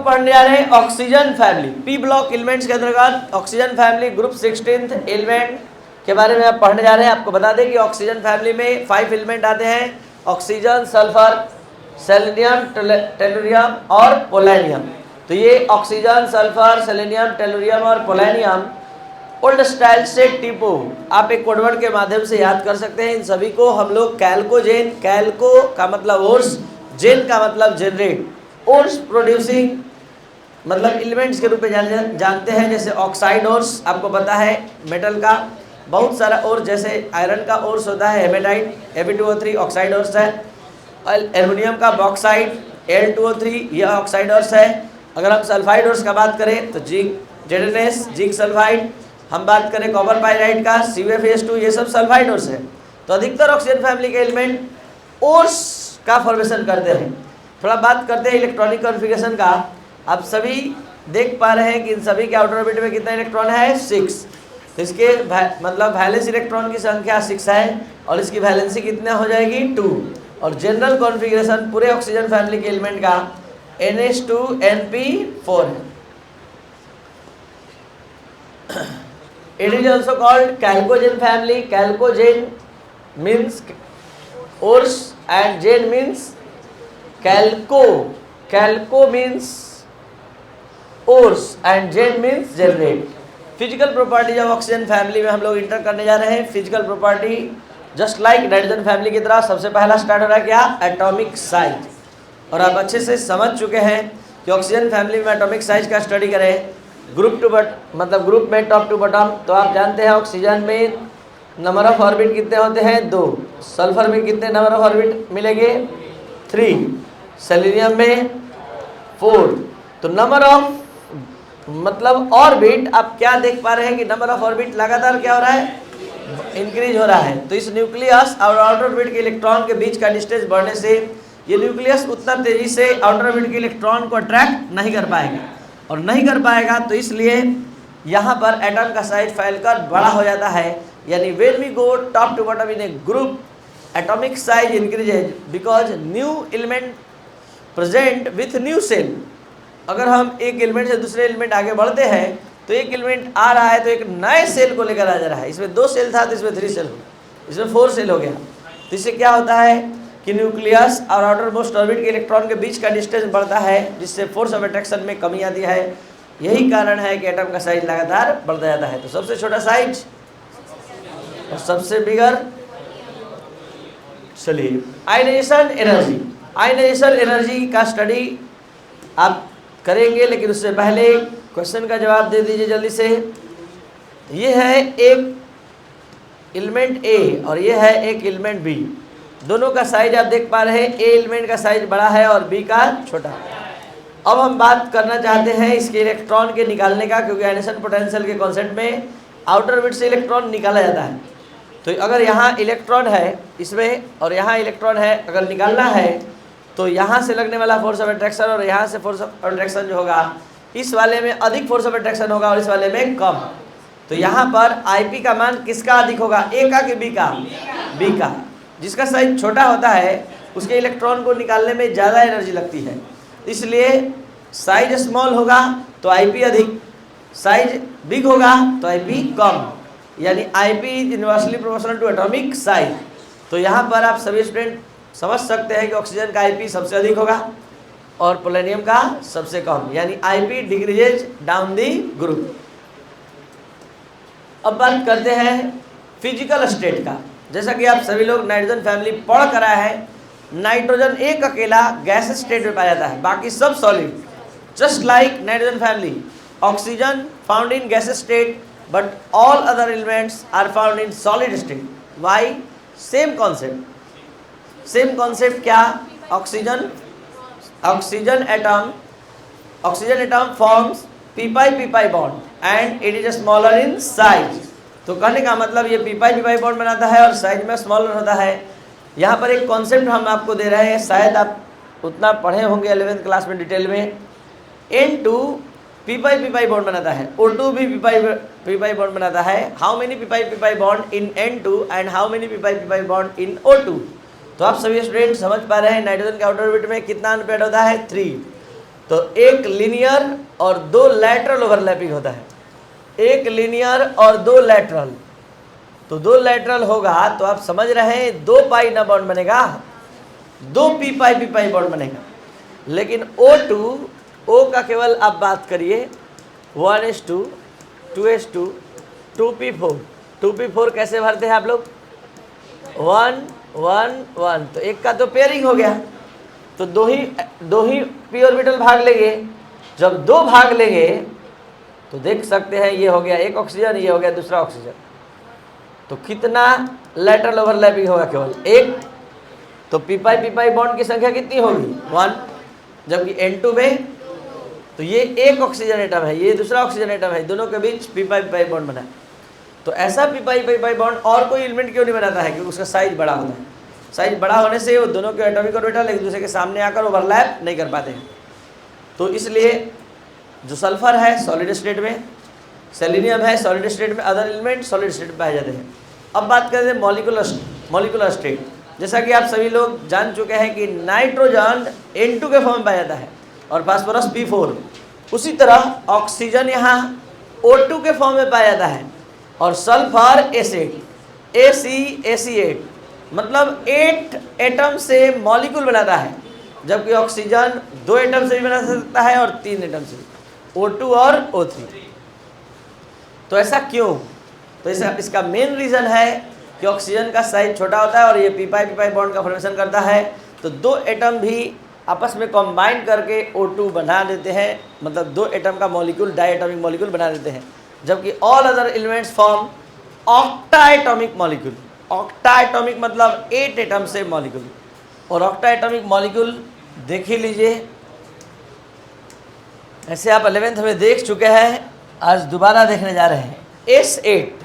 पढ़ने जा रहे हैं oxygen family, P block elements के अंतर्गत oxygen family group 16th element के बारे में आप पढ़ने जा रहे हैं। आपको बता दें कि ऑक्सीजन फैमिली में 5 एलिमेंट आते हैं, ऑक्सीजन, सल्फर, सेलेनियम, टेलुरियम और पोलेनियम। तो ये ऑक्सीजन, सल्फर, सेलेनियम, टेलुरियम और पोलेनियम ओल्ड स्टाइल से टिपो आप एक कोडवर्ड के माध्यम से याद कर सकते हैं। इन सभी को हम लोग कैल्कोजेन, कैल्को का मतलब ओर्स, जेन का मतलब जनरेट, ओर्स प्रोड्यूसिंग मतलब एलिमेंट्स के रूप में जानते हैं। जैसे ऑक्साइड ओर्स, आपको पता है मेटल का बहुत सारा ओर्स, जैसे आयरन का ओर्स होता है हेमेटाइट, Fe2O3 ऑक्साइड ओर्स है। एल्युमिनियम का बॉक्साइड Al2O3 यह ऑक्साइड ओर्स है। अगर हम सल्फाइड ओर्स का बात करें तो जिंक, ZnS जिंक सल्फाइड। हम बात करें कॉपर पाइराइड का CuFeS2, ये सब सल्फाइड ओर्स है। तो अधिकतर ऑक्सीजन फैमिली के एलिमेंट ओर्स का फॉर्मेशन करते हैं। थोड़ा बात करते हैं इलेक्ट्रॉनिक कॉन्फ़िगरेशन का। आप सभी देख पा रहे हैं कि इन सभी के आउटर ऑर्बिट में कितना इलेक्ट्रॉन है, 6। तो इसके मतलब वैलेंस इलेक्ट्रॉन की संख्या 6 है और इसकी वैलेंसी कितना हो जाएगी, 2। और जनरल कॉन्फ़िगरेशन पूरे ऑक्सीजन फैमिली के एलिमेंट का NH2NP4 है। It is also called chalcogen family. Chalcogen means ores and gen means calco. Calco means ores and gen means generate. Physical properties of oxygen family में हम लोग inter करने जा रहे हैं। Physical property just like nitrogen family की तरह सबसे पहला स्टार्ट हो रहा है क्या, एटॉमिक साइज। और आप अच्छे से समझ चुके हैं कि ऑक्सीजन फैमिली में एटॉमिक साइज का स्टडी करें ग्रुप टू मतलब ग्रुप में टॉप टू बॉटम। तो आप जानते हैं ऑक्सीजन में नंबर ऑफ ऑर्बिट कितने होते हैं, 2। सल्फर में कितने नंबर ऑफ ऑर्बिट मिलेंगे, 3। सेलेनियम में 4। तो नंबर ऑफ मतलब ऑर्बिट आप क्या देख पा रहे हैं कि नंबर ऑफ ऑर्बिट लगातार क्या हो रहा है, इंक्रीज हो रहा है। तो इस न्यूक्लियस और आउटर ऑर्बिट के इलेक्ट्रॉन के बीच का डिस्टेंस बढ़ने से ये न्यूक्लियस उतना तेजी से आउटर ऑर्बिट के इलेक्ट्रॉन को अट्रैक्ट नहीं कर पाएगा, और नहीं कर पाएगा तो इसलिए यहाँ पर एटम का साइज फैलकर बड़ा हो जाता है। यानी when we go top to bottom in a group atomic size increases because new element present with new shell. अगर हम एक एलिमेंट से दूसरे एलिमेंट आगे बढ़ते हैं तो एक एलिमेंट आ रहा है तो एक नए सेल को लेकर आ जा रहा है। इसमें 2 सेल था तो इसमें 3 सेल हो गया, इसमें 4 सेल हो गया। तो इससे क्या होता है कि न्यूक्लियस और आउटर मोस्ट ऑर्बिट के इलेक्ट्रॉन के बीच का डिस्टेंस बढ़ता है, जिससे फोर्स ऑफ अट्रैक्शन में कमी आती है। यही कारण है कि एटम का साइज लगातार बढ़ता जाता है। तो सबसे छोटा साइज और सबसे बिगर, चलिए आयनाइजेशन एनर्जी। आयनाइजेशन एनर्जी का स्टडी आप करेंगे, लेकिन उससे पहले क्वेश्चन का जवाब दे दीजिए जल्दी से। ये है एक एलिमेंट ए और ये है एक एलिमेंट बी। दोनों का साइज आप देख पा रहे हैं, ए एलिमेंट का साइज बड़ा है और बी का छोटा। अब हम बात करना चाहते हैं इसके इलेक्ट्रॉन के निकालने का, क्योंकि आयनेशन पोटेंशियल के कॉन्सेप्ट में आउटर ऑर्बिट से इलेक्ट्रॉन निकाला जाता है। तो अगर यहाँ इलेक्ट्रॉन है इसमें और यहाँ इलेक्ट्रॉन है, अगर निकालना है तो यहाँ से लगने वाला फोर्स ऑफ अट्रैक्शन और यहाँ से फोर्स ऑफ अट्रैक्शन जो होगा, इस वाले में अधिक फोर्स ऑफ अट्रैक्शन होगा और इस वाले में कम। तो यहाँ पर IP का मान किसका अधिक होगा, ए का कि बी का, बी का। जिसका साइज छोटा होता है उसके इलेक्ट्रॉन को निकालने में ज़्यादा एनर्जी लगती है, इसलिए साइज स्मॉल होगा तो IP अधिक, साइज बिग होगा तो IP कम। यानी IP is inversely proportional to atomic size. तो यहाँ पर आप सभी स्टूडेंट समझ सकते हैं कि ऑक्सीजन का IP सबसे अधिक होगा और पोलेनियम का सबसे कम, यानी IP decreases down the group. अब बात करते हैं फिजिकल स्टेट का। जैसा कि आप सभी लोग नाइट्रोजन फैमिली पढ़ कर आए हैं, नाइट्रोजन एक अकेला गैस स्टेट में पाया जाता है, बाकी सब solid. Just like nitrogen family, oxygen found in gas state but all other elements are found in solid state. Why? Same concept. Same concept क्या? Oxygen atom forms ppi bond and it is smaller in size. तो कहने का मतलब ये ppi bond बनाता है और size में स्मॉलर होता है। यहाँ पर एक कॉन्सेप्ट हम आपको दे रहे हैं, शायद आप उतना पढ़े होंगे 11th क्लास में डिटेल में। N2 ppi बॉन्ड बनाता है, O2 भी ppi बॉन्ड बनाता है। How many ppi bond in N2 and how many ppi bond in O2? तो आप सभी स्टूडेंट समझ पा रहे हैं नाइट्रोजन के आउटर ऑर्बिट में कितना अनपेयर्ड होता है, 3। तो एक लीनियर और दो लैटरल ओवरलैपिंग होता है, एक लीनियर और दो लैटरल। तो दो लैटरल होगा तो आप समझ रहे हैं दो पाई ना बॉन्ड बनेगा, दो पी पाई बॉन्ड बनेगा। लेकिन O2 O का केवल आप बात करिए 1s2 2s2 2p4। 2p4 कैसे भरते हैं आप लोग? 1 1 1। तो एक का तो पेयरिंग हो गया, तो दो ही पी ऑर्बिटल भाग लेंगे। जब दो भाग लेंगे तो देख सकते हैं ये हो गया एक ऑक्सीजन, ये हो गया दूसरा ऑक्सीजन। तो कितना लेटरल ओवरलैपिंग होगा? केवल एक। तो पी पाई बॉन्ड की संख्या कितनी होगी? 1। जबकि N2 में तो ये एक ऑक्सीजन एटम है, ये दूसरा ऑक्सीजन एटम है, दोनों के बीच पी पाई बॉन्ड बना है। तो ऐसा पी पाई बॉन्ड और कोई एलिमेंट क्यों नहीं बनाता है? क्योंकि उसका साइज बड़ा होता है। साइज बड़ा होने से वो दोनों के एटॉमिक ऑर्बिटल एक दूसरे के सामने आकर ओवरलैप नहीं कर पाते हैं। तो इसलिए जो सल्फर है सॉलिड स्टेट में, सेलेनियम है सॉलिड स्टेट में, अदर एलिमेंट सॉलिड स्टेट में पाए जाते हैं। अब बात करते हैं मॉलिक्यूलर स्टेट। जैसा कि आप सभी लोग जान चुके हैं कि नाइट्रोजन N2 के फॉर्म में पाया जाता है और फास्फोरस P4। उसी तरह ऑक्सीजन यहाँ O2 के फॉर्म में पाया जाता है और सल्फर S8 AC8, मतलब 8 एटम से मॉलिक्यूल बनाता है। जबकि ऑक्सीजन 2 एटम से भी बना सकता है और 3 एटम से, O2 और O3। तो ऐसा क्यों? तो इसका मेन रीज़न है कि ऑक्सीजन का साइज छोटा होता है और ये पी पाई बॉन्ड का फॉर्मेशन करता है। तो दो एटम भी आपस में कंबाइन करके O2 बना देते हैं, मतलब दो एटम का मॉलिक्यूल डायटोमिक मॉलिक्यूल बना देते हैं। जबकि all other elements form octaatomic molecule. Octaatomic मतलब 8 एटम से मॉलिक्यूल। और ऑक्टाएटॉमिक मॉलिक्यूल देख ही लीजिए, ऐसे आप 11th में देख चुके हैं, आज दोबारा देखने जा रहे हैं। S8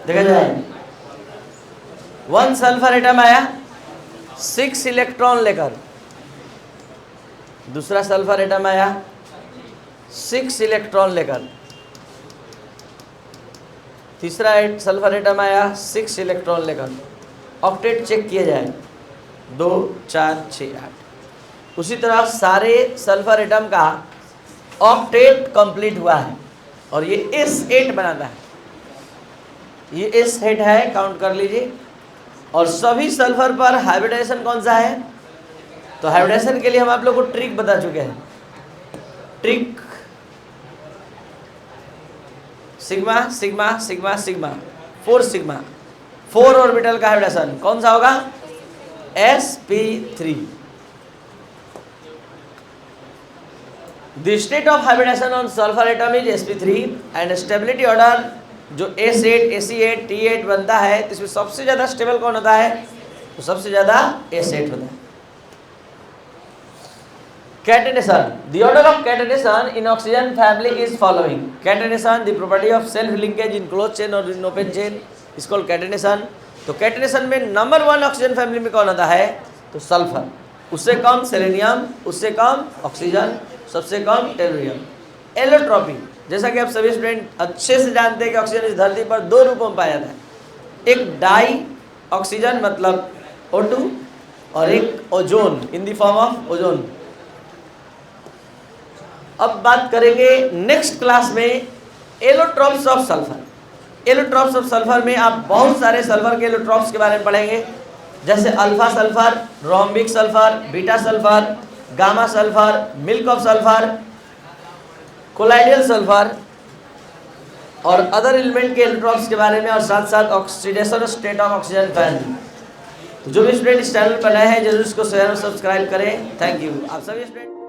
देखा जाए, 1 सल्फर एटम आया 6 इलेक्ट्रॉन लेकर, दूसरा सल्फर एटम आया 6 इलेक्ट्रॉन लेकर, तीसरा सल्फर एटम आया 6 इलेक्ट्रॉन लेकर। ऑक्टेट चेक किया जाए 2 4 6 8। उसी तरह सारे सल्फर एटम का ऑक्टेट कंप्लीट हुआ है और ये S8 बनाता है। ये S8 है, काउंट कर लीजिए। और सभी सल्फर पर हाइब्रिडाइजेशन कौन सा है? तो हाइब्रिडाइजेशन के लिए हम आप लोग को ट्रिक बता चुके हैं। Trick sigma sigma sigma sigma 4 sigma, 4 orbital का हाइब्रिडाइजेशन कौन सा होगा? sp3। The state of hybridisation on sulphur atom is sp3 and stability order जो S8 AC8 T8 बनता है, तो इसमें सबसे ज़्यादा स्टेबल कौन होता है? तो सबसे ज़्यादा S8 होता है। Catenation, the order of catenation in oxygen family is following. Catenation the property of self linkage in close chain or in open chain is called catenation. तो कैटेनेशन में नंबर 1 ऑक्सीजन फैमिली में कौन होता है? तो sulphur, उससे कम selenium, उससे कम oxygen, सबसे कम टेलुरियम। एलोट्रॉपी, जैसा कि आप सभी स्टूडेंट अच्छे से जानते हैं कि ऑक्सीजन इस धरती पर 2 रूपों में पाया जाता है। एक डाई ऑक्सीजन मतलब O2 और एक ozone in the form of ozone. अब बात करेंगे नेक्स्ट क्लास में allotropes of sulphur. Allotropes of sulphur में आप बहुत सारे सल्फर के एलोट्रॉप्स के बारे में पढ़ेंगे, जैसे alpha sulphur, rhombic sulphur, beta sulphur, gamma sulphur, milk of sulphur, colloidal sulphur और अदर एलिमेंट के एलोट्रॉप्स के बारे में, और साथ साथ oxidation state of oxygen family. तो जो भी स्टूडेंट इस चैनल पर नए हैं जरूर इसको शेयर और सब्सक्राइब करें। Thank you. आप सभी स्टूडेंट